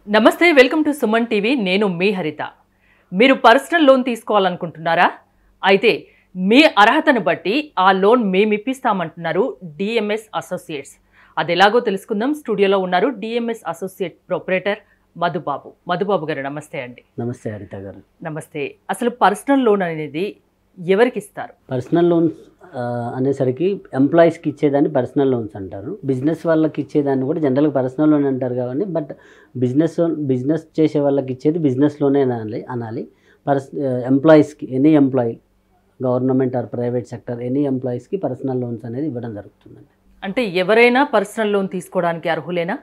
నమస్తే, welcome to Suman TV. నేను మీ హరిత. మీరు పర్సనల్ లోన్ తీసుకోవాలనుకుంటున్నారా? అయితే మీ అర్హతను బట్టి ఆ లోన్ మేము ఇప్పిస్తామంటున్నారు డిఎంఎస్ అసోసియేట్స్. అది ఎలాగో తెలుసుకుందాం. స్టూడియోలో ఉన్నారు DMs associate proprietor Madhubabu. Madhubabu గారు నమస్తే అండి. నమస్తే హరిత గారు. నమస్తే. అసలు పర్సనల్ లోన్ అనేది ఎవరికి ఇస్తారు? పర్సనల్ లోన్స్ అనేసరికి ఎంప్లాయీస్కి ఇచ్చేదాన్ని పర్సనల్ లోన్స్ అంటారు. బిజినెస్ వాళ్ళకి ఇచ్చేదాన్ని కూడా జనరల్గా పర్సనల్ లోన్ అంటారు కాబట్టి, బట్ బిజినెస్ చేసే వాళ్ళకి ఇచ్చేది బిజినెస్ లోనే అనాలి. ఎంప్లాయీస్కి, any employee, government or private sector, any ఎంప్లాయీస్కి పర్సనల్ లోన్స్ అనేది ఇవ్వడం జరుగుతుందండి. అంటే ఎవరైనా పర్సనల్ లోన్ తీసుకోవడానికి అర్హులేనా?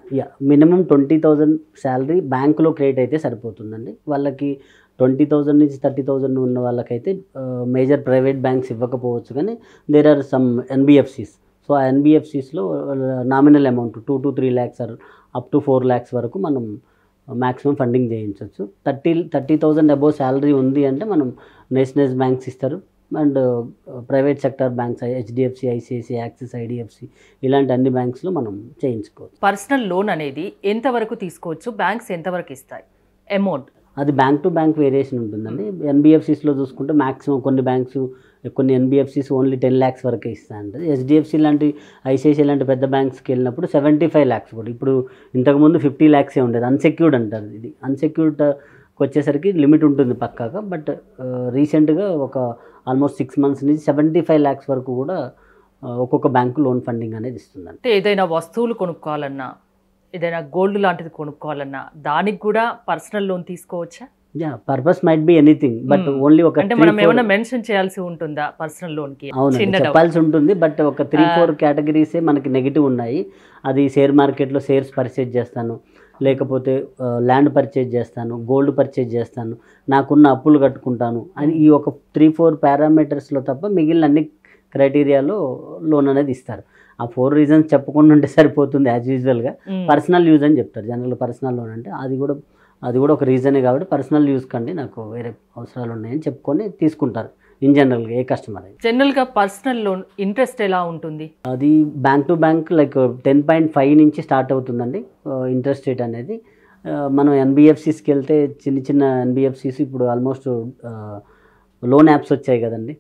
మినిమం 20,000 శాలరీ బ్యాంకులో క్రియేట్ అయితే సరిపోతుందండి. వాళ్ళకి 20,000 నుంచి 30,000 ఉన్న వాళ్ళకైతే మేజర్ ప్రైవేట్ బ్యాంక్స్ ఇవ్వకపోవచ్చు, కానీ there are some NBFCs. So ఆ ఎన్బిఎఫ్సిస్లో nominal amount 2 to 3 lakhs or up to 4 lakhs వరకు మనం మ్యాక్సిమం ఫండింగ్ చేయించవచ్చు. 30,000 అబోవ్ శాలరీ ఉంది అంటే మనం నేషనలైజ్ బ్యాంక్స్ ఇస్తారు, and private sector banks HDFC, ICICI, Axis, IDFC ఇలాంటి అన్ని బ్యాంక్స్లో మనం చేయించుకోవచ్చు. పర్సనల్ లోన్ అనేది ఎంతవరకు తీసుకోవచ్చు? బ్యాంక్స్ ఎంతవరకు ఇస్తాయి అమౌంట్? అది బ్యాంక్ టు బ్యాంక్ వేరియేషన్ ఉంటుందండి. ఎన్బిఎఫ్సిస్లో చూసుకుంటే మ్యాక్సిమం కొన్ని ఎన్బిఎఫ్సిస్ ఓన్లీ 10 lakhs వరకే ఇస్తా ఉంటుంది. హెచ్డిఎఫ్సి లాంటి, ఐసిఐసి లాంటి పెద్ద బ్యాంక్స్కి వెళ్ళినప్పుడు 75 lakhs కూడా. ఇప్పుడు ఇంతకుముందు 50 lakhs ఉండేది. అన్సెక్యూర్డ్ అంటారు. ఇది అన్సెక్యూర్డ్కి వచ్చేసరికి లిమిట్ ఉంటుంది పక్కాగా, బట్ రీసెంట్గా ఒక ఆల్మోస్ట్ 6 months నుంచి 75 lakhs వరకు కూడా ఒక్కొక్క బ్యాంకు లోన్ ఫండింగ్ అనేది ఇస్తుందండి. అంటే ఏదైనా వస్తువులు కొనుక్కోవాలన్నా, ఏదైనా గోల్డ్ లాంటిది కొనుక్కోవాలన్నా దానికి కూడా పర్సనల్ లోన్ తీసుకోవచ్చా? Purpose might be anything, but only ఒక అంటే మనం ఏమైనా మెన్షన్ చేయాల్సి ఉంటుందా పర్సనల్ లోన్ కి? అవును, చెప్పాల్సి ఉంటుంది, బట్ ఒక 3-4 కేటగిరీసే మనకి నెగిటివ్ ఉన్నాయి. అది షేర్ మార్కెట్లో షేర్స్ పర్చేజ్ చేస్తాను, లేకపోతే ల్యాండ్ పర్చేజ్ చేస్తాను, గోల్డ్ పర్చేజ్ చేస్తాను, నాకున్న అప్పులు కట్టుకుంటాను అని ఈ ఒక 3-4 పారామీటర్స్లో తప్ప మిగిలిన అన్ని క్రైటీరియాలో లోన్ అనేది ఇస్తారు. ఆ 4 reasons చెప్పకుండా ఉంటే సరిపోతుంది. యాజ్ యూజువల్గా పర్సనల్ యూజ్ అని చెప్తారు జనరల్. పర్సనల్ లోన్ అంటే అది కూడా ఒక రీజనే కాబట్టి పర్సనల్ యూజ్ కండి, నాకు వేరే అవసరాలు ఉన్నాయని చెప్పుకొని తీసుకుంటారు ఇన్ జనరల్గా ఏ కస్టమర్ అయితే. జనరల్గా పర్సనల్ లోన్ ఇంట్రెస్ట్ ఎలా ఉంటుంది? అది బ్యాంక్ టు బ్యాంక్ లైక్ 10.5 నుంచి స్టార్ట్ అవుతుందండి ఇంట్రెస్ట్ రేట్ అనేది. మనం ఎన్బిఎఫ్సిస్కి వెళ్తే చిన్న ఎన్బిఎఫ్సిస్ ఇప్పుడు ఆల్మోస్ట్ లోన్ యాప్స్ వచ్చాయి కదండి.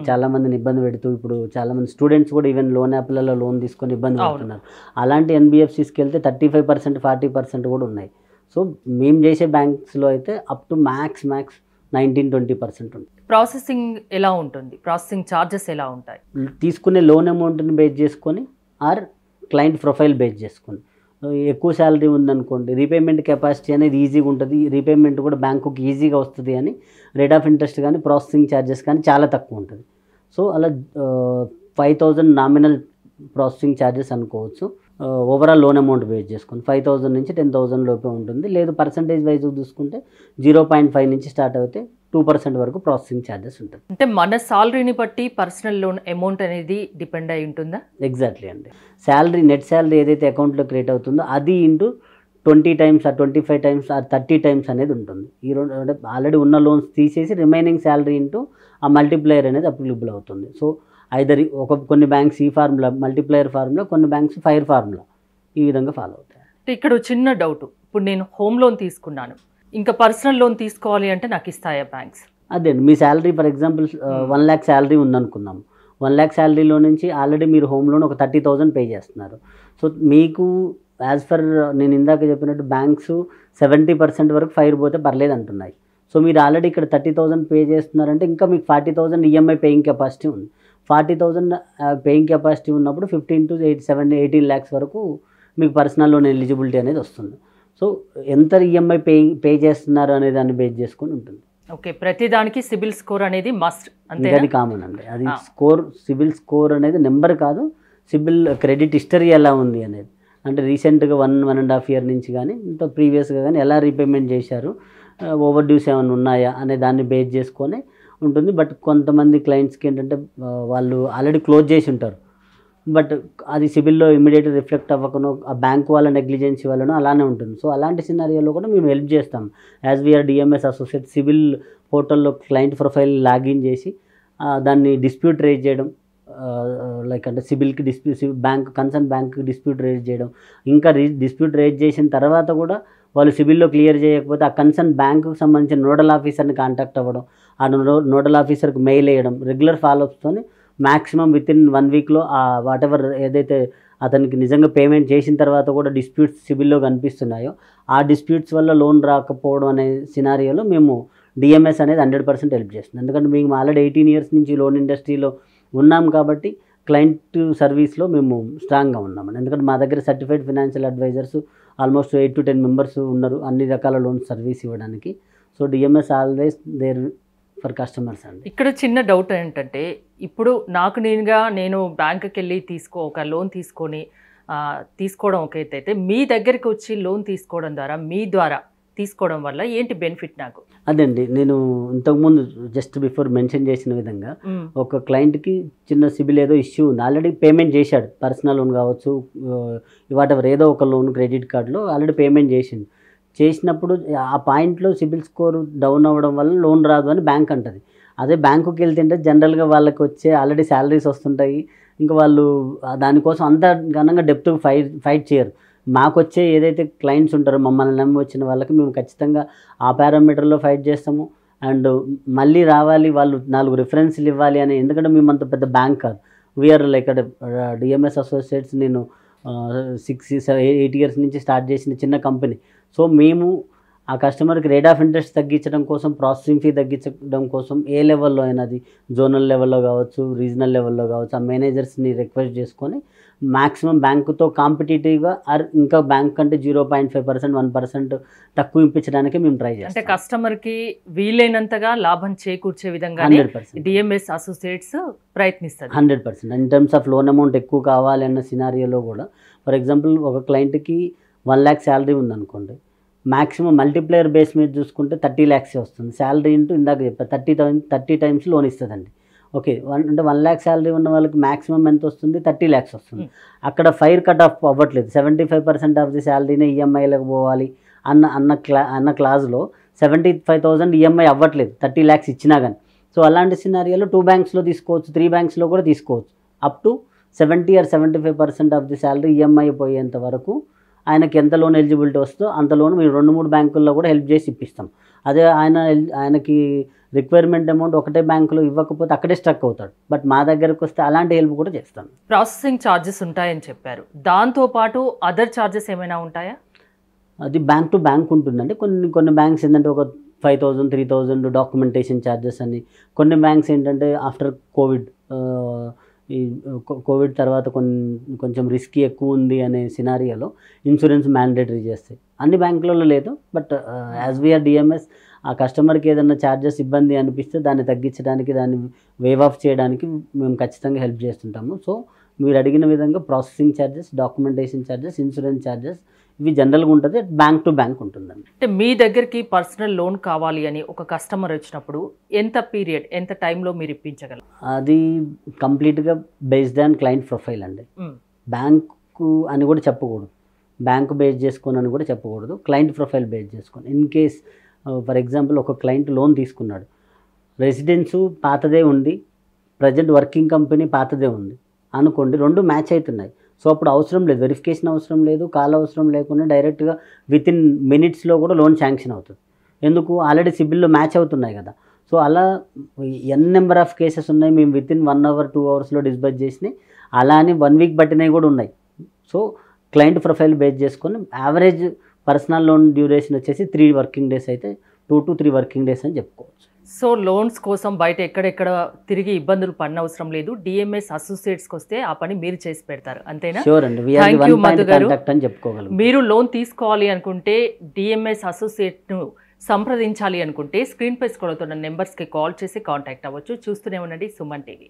చాలామందిని ఇబ్బంది పెడుతూ, ఇప్పుడు చాలామంది స్టూడెంట్స్ కూడా ఈవెన్ లోన్ యాప్లలో లోన్ తీసుకొని ఇబ్బంది పడుతున్నారు. అలాంటి ఎన్బిఎఫ్సిస్కి వెళ్తే 35%, 40% కూడా ఉన్నాయి. సో మేము చేసే బ్యాంక్స్లో అయితే అప్ టు మ్యాక్స్ 19-20% ఉంటుంది. ప్రాసెసింగ్ ఎలా ఉంటుంది? ప్రాసెసింగ్ ఛార్జెస్ ఎలా ఉంటాయి? తీసుకునే లోన్ అమౌంట్ని బేస్ చేసుకొని ఆర్ క్లయింట్ ప్రొఫైల్ బేస్ చేసుకొని. ఎక్కువ శాలరీ ఉందనుకోండి, రీపేమెంట్ కెపాసిటీ అనేది ఈజీగా ఉంటుంది, రీపేమెంట్ కూడా బ్యాంకుకి ఈజీగా వస్తుంది అని రేట్ ఆఫ్ ఇంట్రెస్ట్ కానీ ప్రాసెసింగ్ ఛార్జెస్ కానీ చాలా తక్కువ ఉంటుంది. సో అలా 5,000 నామినల్ ప్రాసెసింగ్ ఛార్జెస్ అనుకోవచ్చు. ఓవరాల్ లోన్ అమౌంట్ బేస్ చేసుకుని 5,000 నుంచి 10,000 లోపే ఉంటుంది. లేదు పర్సంటేజ్ వైజ్ చూసుకుంటే 0.5 నుంచి స్టార్ట్ అయితే 2% వరకు ప్రాసెసింగ్ ఛార్జెస్ ఉంటుంది. అంటే మన సాలరీని బట్టి పర్సనల్ లోన్ అమౌంట్ అనేది డిపెండ్ అయి ఉంటుందా? ఎగ్జాక్ట్లీ అండి. నెట్ శాలరీ ఏదైతే అకౌంట్లో క్రియేట్ అవుతుందో అది into 20 times or 25 times or 30 times అనేది ఉంటుంది. ఈ రెండు అంటే ఆల్రెడీ ఉన్న లోన్స్ తీసేసి రిమైనింగ్ శాలరీ ఇంటూ ఆ మల్టిప్లయర్ అనేది అప్లికబుల్ అవుతుంది. సో ఐదర్ కొన్ని బ్యాంక్స్ ఈ ఫార్ములా, మల్టిప్లయర్ ఫార్ములా, కొన్ని బ్యాంక్స్ ఫైర్ ఫార్ములా, ఈ విధంగా ఫాలో అవుతాయి. ఇక్కడ చిన్న డౌట్, ఇప్పుడు నేను హోమ్ లోన్ తీసుకున్నాను, ఇంకా పర్సనల్ లోన్ తీసుకోవాలి అంటే నాకు ఇస్తాయా బ్యాంక్స్? అదే మీ salary for example 1 lakh salary ఉందనుకుందాం. 1 lakh శాలరీలో నుంచి ఆల్రెడీ మీరు హోమ్ లోన్ ఒక 30,000 పే చేస్తున్నారు. సో మీకు యాజ్ ఫర్ నేను ఇందాక చెప్పినట్టు బ్యాంక్స్ 70% వరకు ఫైర్ పోతే పర్లేదు అంటున్నాయి. సో మీరు ఆల్రెడీ ఇక్కడ 30,000 పే చేస్తున్నారంటే ఇంకా మీకు 40,000 ఈఎంఐ పేయింగ్ కెపాసిటీ ఉంది. 40,000 పేయింగ్ కెపాసిటీ ఉన్నప్పుడు 15 to 18 lakhs వరకు మీకు పర్సనల్ లోన్ ఎలిజిబిలిటీ అనేది వస్తుంది. సో ఎంత ఈఎంఐ పే చేస్తున్నారు అనే దాన్ని బేస్ చేసుకొని ఉంటుంది. ఓకే, ప్రతి దానికి సిబిల్ స్కోర్ అనేది మస్ట్, అంతే? అది కామన్ అండి. అది సిబిల్ స్కోర్ అనేది నెంబర్ కాదు, సిబిల్ క్రెడిట్ హిస్టరీ ఎలా ఉంది అనేది. అంటే రీసెంట్గా 1.5 year నుంచి కానీ ఇంత ప్రీవియస్గా కానీ ఎలా రీపేమెంట్ చేశారు, ఓవర్ డ్యూస్ ఏమైనా ఉన్నాయా అనే దాన్ని బేస్ చేసుకొని ఉంటుంది. బట్ కొంతమంది క్లయింట్స్కి ఏంటంటే వాళ్ళు ఆల్రెడీ క్లోజ్ చేసి ఉంటారు, బట్ అది సిబిల్లో ఇమీడియట్ రిఫ్లెక్ట్ అవ్వకనో ఆ బ్యాంక్ వాళ్ళ నెగ్లిజెన్సీ వల్లనో అలానే ఉంటుంది. సో అలాంటి సినారియోలో కూడా మేము హెల్ప్ చేస్తాం. As we're DMS associate, CIBIL పోర్టల్లో క్లయింట్ ప్రొఫైల్ లాగిన్ చేసి దాన్ని డిస్ప్యూట్ రేజ్ చేయడం, లైక్ అంటే సిబిల్కి కన్సర్న్ బ్యాంక్కి డిస్ప్యూట్ రేజ్ చేయడం, ఇంకా డిస్ప్యూట్ రేజ్ చేసిన తర్వాత కూడా వాళ్ళు సిబిల్లో క్లియర్ చేయకపోతే ఆ కన్సర్న్ బ్యాంకుకు సంబంధించిన నోడల్ ఆఫీసర్ని కాంటాక్ట్ అవ్వడం, ఆ నోడల్ ఆఫీసర్కి మెయిల్ వేయడం, రెగ్యులర్ ఫాలోఅప్స్తోని మ్యాక్సిమం వితిన్ 1 వీక్లో వాట్ ఎవర్ ఏదైతే అతనికి నిజంగా పేమెంట్ చేసిన తర్వాత కూడా డిస్ప్యూట్స్ సిబిల్లో కనిపిస్తున్నాయో ఆ డిస్ప్యూట్స్ వల్ల లోన్ రాకపోవడం అనే సినారియోలో మేము డిఎంఎస్ అనేది 100% హెల్ప్ చేస్తుంది. ఎందుకంటే మేము ఆల్రెడీ 18 ఇయర్స్ నుంచి లోన్ ఇండస్ట్రీలో ఉన్నాం కాబట్టి క్లయింట్ సర్వీస్లో మేము స్ట్రాంగ్గా ఉన్నామండి. ఎందుకంటే మా దగ్గర certified financial advisers almost 8 to 10 members ఉన్నారు అన్ని రకాల లోన్ సర్వీస్ ఇవ్వడానికి. So DMS always there for customers అండి. ఇక్కడ చిన్న డౌట్ ఏంటంటే, ఇప్పుడు నేను బ్యాంకుకి వెళ్ళి ఒక లోన్ తీసుకోవడం ఒక ఎత్తు అయితే, మీ దగ్గరికి వచ్చి లోన్ తీసుకోవడం ద్వారా మీ ద్వారా తీసుకోవడం వల్ల ఏంటి బెనిఫిట్ నాకు? అదండి, నేను ఇంతకుముందు జస్ట్ బిఫోర్ మెన్షన్ చేసిన విధంగా ఒక క్లయింట్కి చిన్న సిబిల్ ఏదో ఇష్యూ ఉంది, ఆల్రెడీ పేమెంట్ చేశాడు, పర్సనల్ లోన్ కావచ్చు వాట్ ఎవర్ ఏదో ఒక లోన్ క్రెడిట్ కార్డులో ఆల్రెడీ పేమెంట్ చేసినప్పుడు ఆ పాయింట్లో సిబిల్ స్కోర్ డౌన్ అవ్వడం వల్ల లోన్ రాదు అని బ్యాంక్ అంటది. అదే బ్యాంకుకి వెళ్తుంటే జనరల్గా వాళ్ళకి వచ్చే ఆల్రెడీ శాలరీస్ వస్తుంటాయి, ఇంకా వాళ్ళు దానికోసం అంత ఘనంగా డెప్త్ ఫైట్ చేయరు. మాకు వచ్చే ఏదైతే క్లయింట్స్ ఉంటారో మమ్మల్ని నమ్మి వచ్చిన వాళ్ళకి మేము ఖచ్చితంగా ఆ పారామీటర్లో ఫైట్ చేస్తాము. అండ్ మళ్ళీ రావాలి, వాళ్ళు 4 రిఫరెన్స్లు ఇవ్వాలి అని, ఎందుకంటే మేము అంత పెద్ద బ్యాంక్ కాదు. వీఆర్ లైక్ డిఎంఎస్ అసోసియేట్స్ నేను 6-8 ఇయర్స్ నుంచి స్టార్ట్ చేసిన చిన్న కంపెనీ. సో మేము ఆ కస్టమర్కి రేట్ ఆఫ్ ఇంట్రెస్ట్ తగ్గించడం కోసం, ప్రాసెసింగ్ ఫీ తగ్గించడం కోసం ఏ లెవెల్లో అయినా, అది జోనల్ లెవెల్లో కావచ్చు, రీజనల్ లెవెల్లో కావచ్చు, ఆ మేనేజర్స్ని రిక్వెస్ట్ చేసుకొని మ్యాక్సిమం బ్యాంకుతో కాంపిటేటివ్గా ఇంకా బ్యాంక్ కంటే 0.5%, 1% తక్కువ ఇప్పించడానికి మేము ట్రై చేస్తాం. అంటే కస్టమర్కి వీలైనంతగా లాభం చేకూర్చే విధంగా 100% డిఎంఎస్ అసోసియేట్స్ ప్రయత్నిస్తారు. 100% in terms of loan amount ఎక్కువ కావాలి అన్న సినారియోలో కూడా, ఫర్ ఎగ్జాంపుల్ ఒక క్లయింట్కి 1 lakh శాలరీ ఉందనుకోండి, మ్యాక్సిమం మల్టీప్లేయర్ బేస్ మీద చూసుకుంటే 30 lakhs వస్తుంది. శాలరీ ఇంటూ ఇందాక చెప్పారు 30 times లోన్ ఇస్తుందండి. ఓకే, అంటే 1 lakh శాలరీ ఉన్న వాళ్ళకి మ్యాక్సిమం ఎంత వస్తుంది? 30 lakhs వస్తుంది. అక్కడ ఫైర్ కట్ ఆఫ్ అవ్వట్లేదు. 75% ఆఫ్ ది శాలరీనే ఈఎంఐలకు పోవాలి అన్న క్లాజ్లో 75,000 ఈఎంఐ అవ్వట్లేదు 30 lakhs ఇచ్చినా కానీ. సో అలాంటి సినారియోలో 2 banksలో తీసుకోవచ్చు, 3 banksలో కూడా తీసుకోవచ్చు. Up to 70 or 75% of the salary EMI పోయేంత వరకు ఆయనకి ఎంత లోన్ ఎలిజిబిలిటీ వస్తుందో అంత లోన్ మీరు 2-3 బ్యాంకుల్లో కూడా హెల్ప్ చేసి ఇప్పిస్తాం. అదే ఆయనకి రిక్వైర్మెంట్ అమౌంట్ ఒకటే బ్యాంకులో ఇవ్వకపోతే అక్కడే స్ట్రక్ అవుతాడు. బట్ మా దగ్గరకు వస్తే అలాంటి హెల్ప్ కూడా చేస్తాం. ప్రాసెసింగ్ ఛార్జెస్ ఉంటాయని చెప్పారు, దాంతోపాటు అదర్ ఛార్జెస్ ఏమైనా ఉంటాయా? అది బ్యాంక్ టు బ్యాంక్ ఉంటుందండి. కొన్ని బ్యాంక్స్ ఏంటంటే ఒక 5,000, 3,000 డాక్యుమెంటేషన్ ఛార్జెస్ అని, కొన్ని బ్యాంక్స్ ఏంటంటే ఆఫ్టర్ కోవిడ్ తర్వాత కొంచెం రిస్క్ ఎక్కువ ఉంది అనే సినారియోలో ఇన్సూరెన్స్ మ్యాండేటరీ చేస్తాయి. అన్ని బ్యాంకులలో లేదు, బట్ యాజ్ వీఆర్ డిఎంఎస్ ఆ కస్టమర్కి ఏదైనా ఛార్జెస్ ఇబ్బంది అనిపిస్తే దాన్ని తగ్గించడానికి, దాన్ని వేవ్ ఆఫ్ చేయడానికి మేము ఖచ్చితంగా హెల్ప్ చేస్తుంటాము. సో మీరు అడిగిన విధంగా processing charges, documentation charges, insurance charges ఇవి జనరల్గా ఉంటుంది. బ్యాంక్ టు బ్యాంక్ ఉంటుందండి. అంటే మీ దగ్గరికి పర్సనల్ లోన్ కావాలి అని ఒక కస్టమర్ వచ్చినప్పుడు ఎంత టైంలో మీరు ఇప్పించగలరు? అది కంప్లీట్గా బేస్డ్ ఆన్ క్లయింట్ ప్రొఫైల్ అండి. బ్యాంకు అని కూడా చెప్పకూడదు, బ్యాంకు బేస్ చేసుకొని అని కూడా చెప్పకూడదు, క్లయింట్ ప్రొఫైల్ బేస్ చేసుకొని. ఇన్ కేస్ ఫర్ ఎగ్జాంపుల్ ఒక క్లయింట్ లోన్ తీసుకున్నాడు, రెసిడెన్సు పాతదే ఉంది, ప్రజెంట్ వర్కింగ్ కంపెనీ పాతదే ఉంది అనుకోండి, 2 మ్యాచ్ అవుతున్నాయి. సో అప్పుడు అవసరం లేదు, వెరిఫికేషన్ అవసరం లేదు, కాల్ అవసరం లేకుండా డైరెక్ట్గా వితిన్ మినిట్స్లో కూడా లోన్ శాంక్షన్ అవుతుంది. ఎందుకు? ఆల్రెడీ సిబిల్లో మ్యాచ్ అవుతున్నాయి కదా. సో అలా నెంబర్ ఆఫ్ కేసెస్ ఉన్నాయి, మేము వితిన్ 1 hour 2 hours డిస్బర్స్ చేసినాయి. అలా అని 1 week పట్టినవి కూడా ఉన్నాయి. సో క్లయింట్ ప్రొఫైల్ బేస్ చేసుకొని యావరేజ్ పర్సనల్ లోన్ డ్యూరేషన్ వచ్చేసి 3 working days అయితే 2 to 3 working days అని చెప్పుకోవచ్చు. సో లోన్స్ కోసం బయట ఎక్కడెక్కడ తిరిగి ఇబ్బందులు పడనవసరం లేదు, డిఎంఎస్ అసోసియేట్స్కి వస్తే ఆ పని మీరు చేసి పెడతారు, అంతేనా? షూర్ అండి, థ్యాంక్ యూ మధు గారు. అని చెప్పుకోగలం. మీరు లోన్ తీసుకోవాలి అనుకుంటే డిఎంఎస్ అసోసియేట్ను సంప్రదించాలి అనుకుంటే స్క్రీన్ పై స్క్రోల్ అవుతున్న నెంబర్స్కి కాల్ చేసి కాంటాక్ట్ అవ్వచ్చు. చూస్తూనే ఉండండి సుమన్ టీవీ.